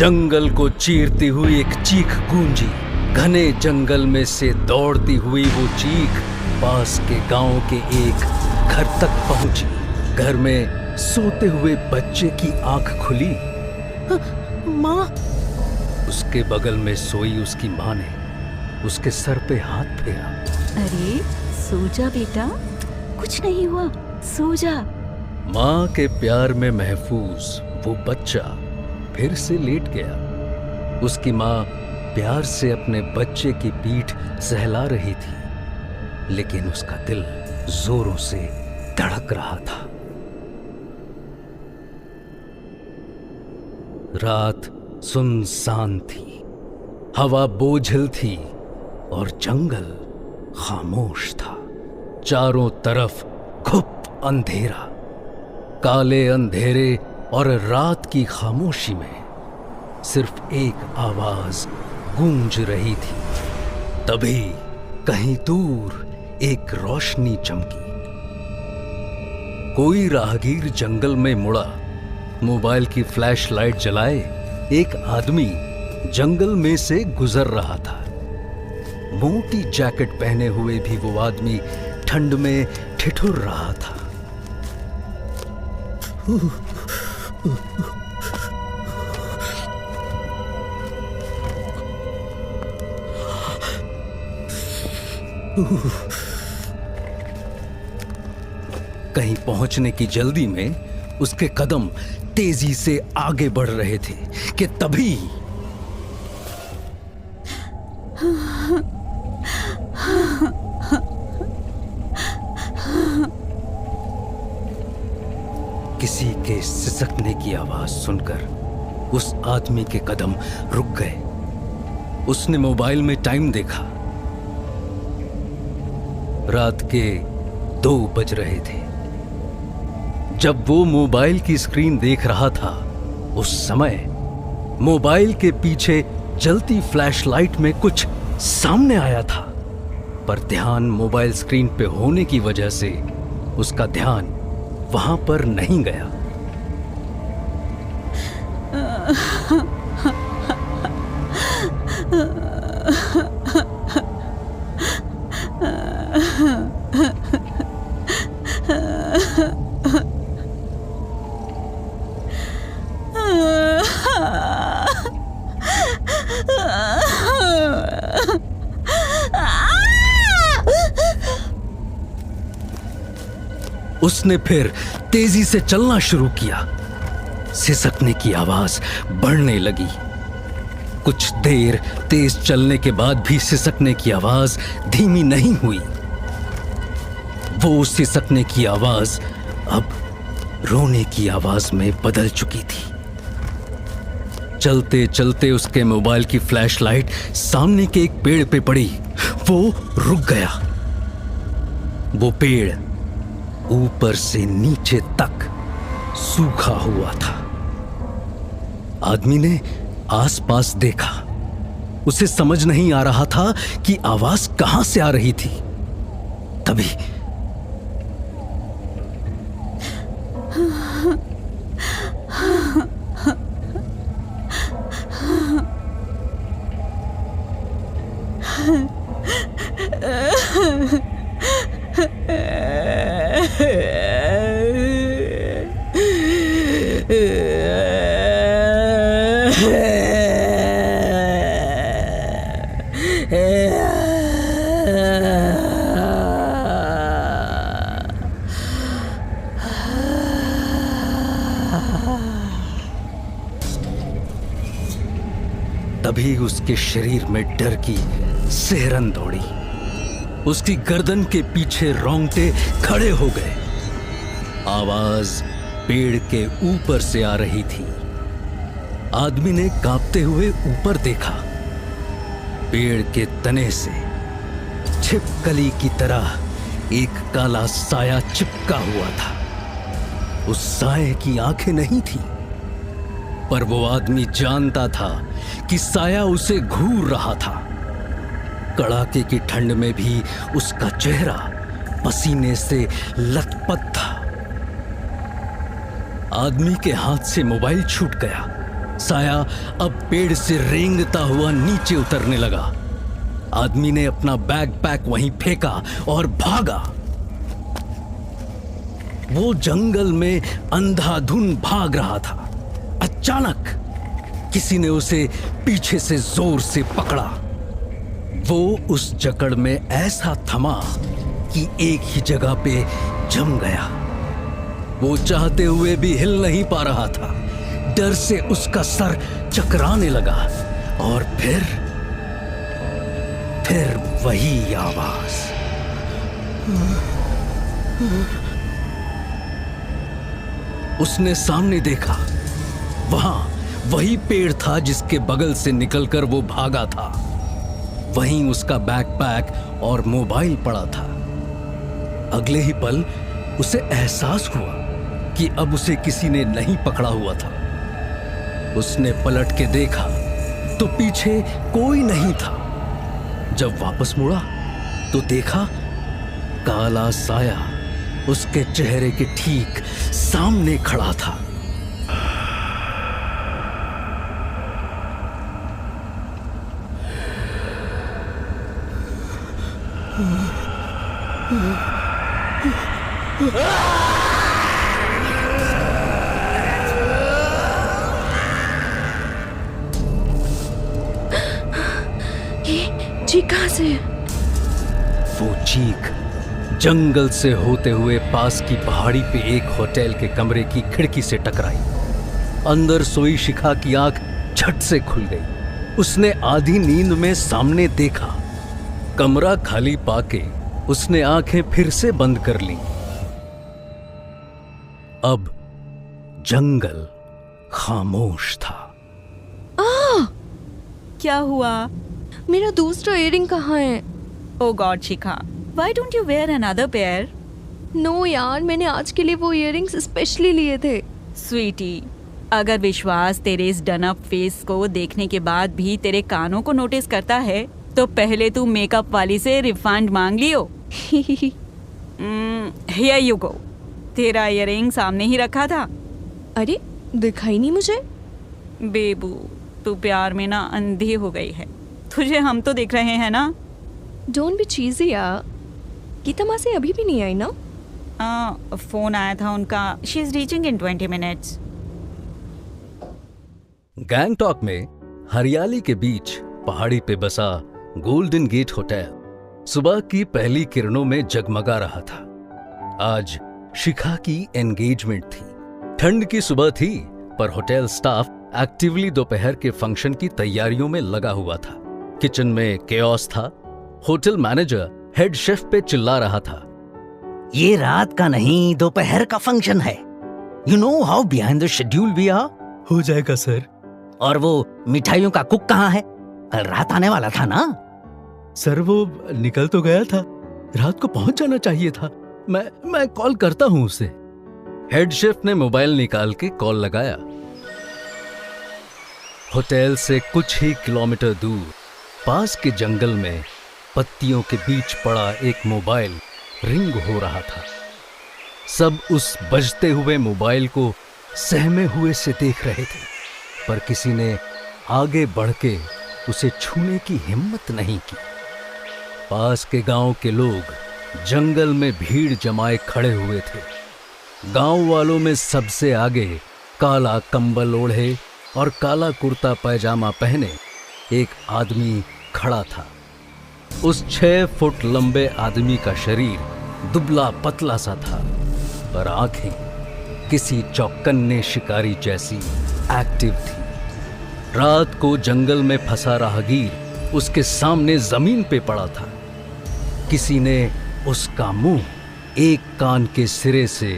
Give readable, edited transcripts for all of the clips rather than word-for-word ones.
जंगल को चीरती हुई एक चीख गूंजी। घने जंगल में से दौड़ती हुई वो चीख पास के गांव के एक घर तक पहुंची। घर में सोते हुए बच्चे की आंख खुली। माँ। उसके बगल में सोई उसकी माँ ने उसके सर पे हाथ फेरा। अरे सो जा बेटा, कुछ नहीं हुआ, सो जा। माँ के प्यार में महफूज वो बच्चा फिर से लेट गया। उसकी माँ प्यार से अपने बच्चे की पीठ सहला रही थी, लेकिन उसका दिल जोरों से धड़क रहा था। रात सुनसान थी, हवा बोझिल थी और जंगल खामोश था। चारों तरफ घुप अंधेरा। काले अंधेरे और रात की खामोशी में सिर्फ एक आवाज गूंज रही थी। तभी कहीं दूर एक रोशनी चमकी। कोई राहगीर जंगल में मुड़ा। मोबाइल की फ्लैश लाइट जलाए एक आदमी जंगल में से गुजर रहा था। मोटी जैकेट पहने हुए भी वो आदमी ठंड में ठिठुर रहा था। कहीं पहुंचने की जल्दी में उसके कदम तेजी से आगे बढ़ रहे थे कि तभी किसी के सिसकने की आवाज सुनकर उस आदमी के कदम रुक गए। उसने मोबाइल में टाइम देखा। रात के 2 बज रहे थे। जब वो मोबाइल की स्क्रीन देख रहा था, उस समय मोबाइल के पीछे जलती फ्लैशलाइट में कुछ सामने आया था, पर ध्यान मोबाइल स्क्रीन पे होने की वजह से उसका ध्यान वहां पर नहीं गया। उसने फिर तेजी से चलना शुरू किया। सिसकने की आवाज बढ़ने लगी। कुछ देर तेज चलने के बाद भी सिसकने की आवाज धीमी नहीं हुई। वो सिसकने की आवाज अब रोने की आवाज में बदल चुकी थी। चलते चलते उसके मोबाइल की फ्लैशलाइट सामने के एक पेड़ पे पड़ी। वो रुक गया। वो पेड़ ऊपर से नीचे तक सूखा हुआ था। आदमी ने आसपास देखा। उसे समझ नहीं आ रहा था कि आवाज कहां से आ रही थी। तभी तभी उसके शरीर में डर की सिहरन दौड़ी। उसकी गर्दन के पीछे रोंगटे खड़े हो गए। आवाज पेड़ के ऊपर से आ रही थी। आदमी ने कांपते हुए ऊपर देखा। पेड़ के तने से छिपकली की तरह एक काला साया चिपका हुआ था। उस साये की आंखें नहीं थी, पर वो आदमी जानता था कि साया उसे घूर रहा था। कड़ाके की ठंड में भी उसका चेहरा पसीने से लथपथ था। आदमी के हाथ से मोबाइल छूट गया। साया अब पेड़ से रेंगता हुआ नीचे उतरने लगा। आदमी ने अपना बैकपैक वहीं फेंका और भागा। वो जंगल में अंधाधुन भाग रहा था। अचानक किसी ने उसे पीछे से जोर से पकड़ा। वो उस जकड़ में ऐसा थमा कि एक ही जगह पे जम गया। वो चाहते हुए भी हिल नहीं पा रहा था। डर से उसका सर चकराने लगा और फिर वही आवाज। उसने सामने देखा। वहां वही पेड़ था जिसके बगल से निकलकर वो भागा था। वहीं उसका बैकपैक और मोबाइल पड़ा था। अगले ही पल उसे एहसास हुआ कि अब उसे किसी ने नहीं पकड़ा हुआ था। उसने पलट के देखा तो पीछे कोई नहीं था। जब वापस मुड़ा तो देखा काला साया उसके चेहरे के ठीक सामने खड़ा था। चीख कहां से? वो चीख जंगल से होते हुए पास की पहाड़ी पे एक होटल के कमरे की खिड़की से टकराई। अंदर सोई शिखा की आंख झट से खुल गई। उसने आधी नींद में सामने देखा। कमरा खाली पाके उसने आंखें फिर से बंद कर ली। अब जंगल खामोश था। क्या हुआ? मेरा दूसरा इयरिंग कहाँ है? Oh God Shikha, why don't you wear another pair? No यार, मैंने आज के लिए वो इयरिंग्स स्पेशली लिए थे। स्वीटी, अगर विश्वास तेरे इस डन अप फेस को देखने के बाद भी तेरे कानों को नोटिस करता है तो पहले तू मेकअप वाली से रिफंड मांग लियो। Here you go. तेरा इयरिंग सामने ही रखा था। अरे दिखाई नहीं मुझे। बेबू, तू प्यार में ना अंधी हो गई है। तुझे हम तो देख रहे हैं ना। डोंट बी चीज़ी यार। गीता माँ से अभी भी नहीं आई ना? फोन आया था उनका। She is reaching in 20 minutes. Gangtok में हरियाली के बीच पहाड़ी पे बसा गोल्डन गेट होटल सुबह की पहली किरणों में जगमगा रहा था। आज शिखा की एंगेजमेंट थी। ठंड की सुबह थी पर होटल स्टाफ एक्टिवली दोपहर के फंक्शन की तैयारियों में लगा हुआ था। किचन में केओस था। होटल मैनेजर हेड शेफ पे चिल्ला रहा था, ये रात का नहीं दोपहर का फंक्शन है। You know how behind the schedule we are. हो जाएगा सर। और वो मिठाइयों का कुक कहाँ है? कल रात आने वाला था ना? सर वो निकल तो गया था। रात को पहुंच जाना चाहिए था। मैं कॉल करता हूं उसे। हेड शेफ ने मोबाइल निकाल के कॉल लगाया। होटल से कुछ ही किलोमीटर दूर पास के जंगल में पत्तियों के बीच पड़ा एक मोबाइल रिंग हो रहा था। सब उस बजते हुए मोबाइल को सहमे हुए से देख रहे थे पर किसी ने आगे बढ़ के उसे छूने की हिम्मत नहीं की। पास के गांव के लोग जंगल में भीड़ जमाए खड़े हुए थे। गांव वालों में सबसे आगे काला कंबल ओढ़े और काला कुर्ता पैजामा पहने एक आदमी खड़ा था। उस 6 फुट लंबे आदमी का शरीर दुबला पतला सा था पर आंखें किसी चौकन्ने शिकारी जैसी एक्टिव थी। रात को जंगल में फंसा राहगीर उसके सामने जमीन पे पड़ा था। किसी ने उसका मुंह एक कान के सिरे से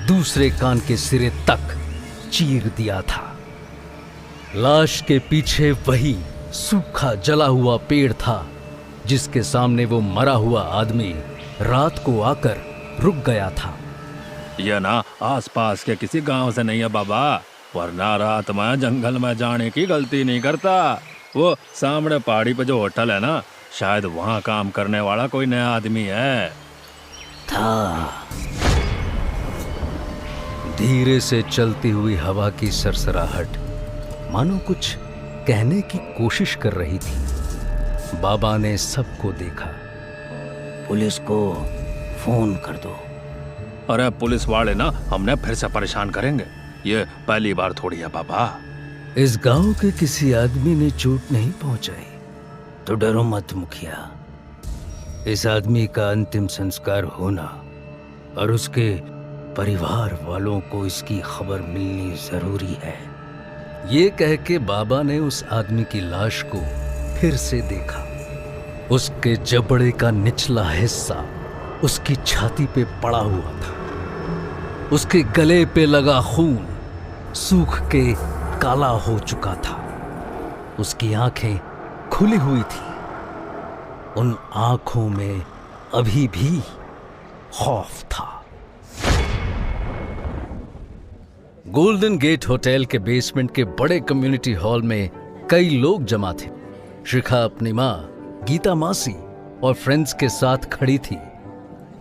दूसरे कान के सिरे तक चीर दिया था। लाश के पीछे वही सूखा जला हुआ पेड़ था जिसके सामने वो मरा हुआ आदमी रात को आकर रुक गया था। यह ना आसपास के किसी गांव से नहीं है बाबा, वरना रात में जंगल में जाने की गलती नहीं करता। वो सामने पहाड़ी पे जो होटल है ना, शायद वहाँ काम करने वाला कोई नया आदमी है। था धीरे से चलती हुई हवा की सरसराहट मानो कुछ कहने की कोशिश कर रही थी। बाबा ने सबको देखा। पुलिस को फोन कर दो। अरे पुलिस वाले ना हमने फिर से परेशान करेंगे, ये पहली बार थोड़ी है बाबा। इस गांव के किसी आदमी ने चोट नहीं पहुंचाई तो डरो मत मुखिया। इस आदमी का अंतिम संस्कार होना और उसके परिवार वालों को इसकी खबर मिलनी जरूरी है। ये कह के बाबा ने उस आदमी की लाश को फिर से देखा। उसके जबड़े का निचला हिस्सा उसकी छाती पे पड़ा हुआ था। उसके गले पे लगा खून सूख के काला हो चुका था। उसकी आंखें खुली हुई थी। उन आंखों में अभी भी खौफ था। गोल्डन गेट होटल के बेसमेंट के बड़े कम्युनिटी हॉल में कई लोग जमा थे। शिखा अपनी मां गीता मासी और फ्रेंड्स के साथ खड़ी थी।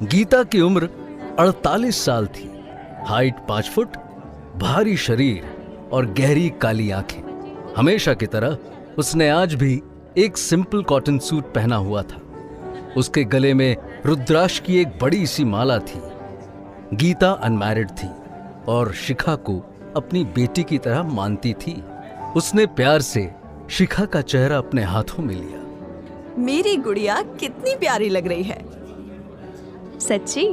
गीता की उम्र 48 साल थी। हाइट 5 फुट, भारी शरीर और गहरी काली आंखें। हमेशा की तरह उसने आज भी एक सिंपल कॉटन सूट पहना हुआ था। उसके गले में रुद्राक्ष की एक बड़ी सी माला थी। गीता अनमैरिड थी और शिखा को अपनी बेटी की तरह मानती थी। उसने प्यार से शिखा का चेहरा अपने हाथों में लिया। मेरी गुड़िया कितनी प्यारी लग रही है। सच्ची?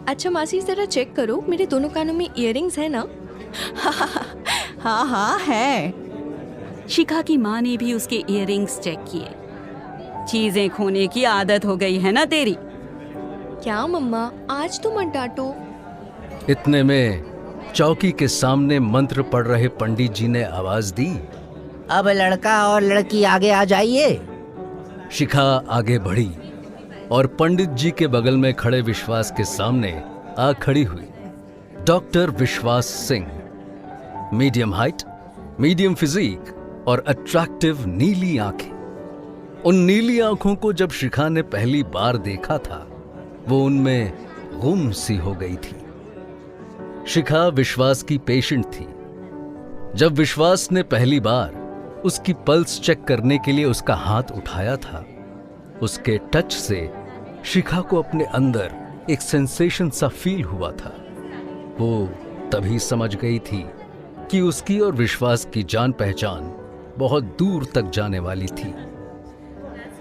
अच्छा मासी जरा चेक करो, मेरे दोनों कानों में इयररिंग्स है ना? हाँ हाँ है। शिखा की माँ ने भी उसके इयररिंग्स चेक किए। चीजें खोने की आदत हो गई है ना तेरी। क्या मम्मा, आज तो मत डांटो। इतने में चौकी के सामने मंत्र पढ़ रहे पंडित जी ने आवाज दी, अब लड़का और लड़की आगे आ जाइए। शिखा आगे बढ़ी और पंडित जी के बगल में खड़े विश्वास के सामने आ खड़ी हुई। Doctor Vishwas Singh, medium height, medium physique और अट्रैक्टिव नीली आंखें। उन नीली आंखों को जब शिखा ने पहली बार देखा था वो उनमें गुम सी हो गई थी। शिखा विश्वास की पेशेंट थी। जब विश्वास ने पहली बार उसकी पल्स चेक करने के लिए उसका हाथ उठाया था, उसके टच से शिखा को अपने अंदर एक सेंसेशन सा फील हुआ था। वो तभी समझ गई थी कि उसकी और विश्वास की जान पहचान बहुत दूर तक जाने वाली थी।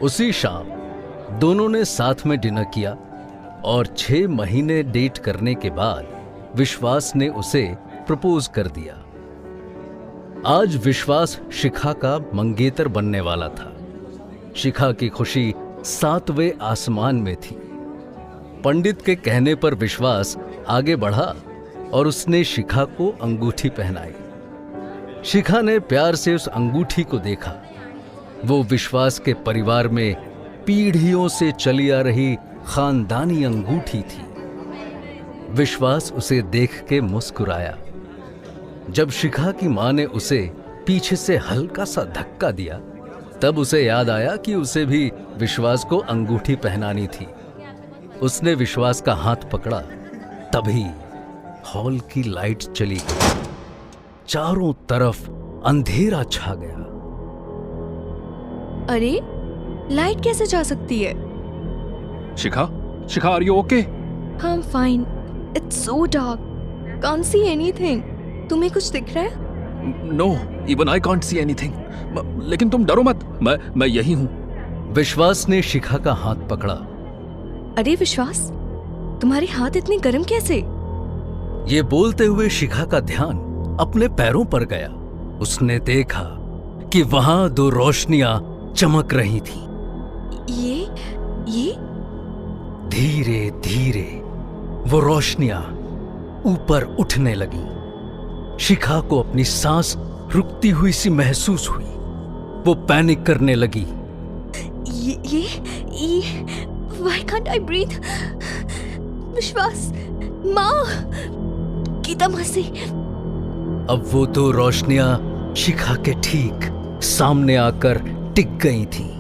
उसी शाम दोनों ने साथ में डिनर किया और 6 महीने डेट करने के बाद विश्वास ने उसे प्रपोज कर दिया। आज विश्वास शिखा का मंगेतर बनने वाला था। शिखा की खुशी 7वें आसमान में थी। पंडित के कहने पर विश्वास आगे बढ़ा और उसने शिखा को अंगूठी पहनाई। शिखा ने प्यार से उस अंगूठी को देखा। वो विश्वास के परिवार में पीढ़ियों से चली आ रही खानदानी अंगूठी थी। विश्वास उसे देख के मुस्कुराया। जब शिखा की मां ने उसे पीछे से हल्का सा धक्का दिया तब उसे याद आया कि उसे भी विश्वास को अंगूठी पहनानी थी। उसने विश्वास का हाथ पकड़ा। तभी हॉल की लाइट चली गई। चारों तरफ अंधेरा छा गया। अरे लाइट कैसे जा सकती है? Shikha, Shikha are you okay? I'm fine. It's so dark. Can't see anything. तुम्हें कुछ दिख रहा है? No, even I can't see anything. लेकिन तुम डरो मत, मैं यही हूं। विश्वास ने शिखा का हाथ पकड़ा। अरे विश्वास, तुम्हारे हाथ इतने गर्म कैसे? ये बोलते हुए शिखा का ध्यान अपने पैरों पर गया। उसने देखा कि वहां 2 रोशनियां चमक रही थी। ये धीरे धीरे वो रोशनियां ऊपर उठने लगी। शिखा को अपनी सांस रुकती हुई सी महसूस हुई। वो पैनिक करने लगी। ये Why can't I breathe? विश्वास, माँ, गीता मासी। अब वो 2 रोशनियां शिखा के ठीक सामने आकर टिक गई थीं।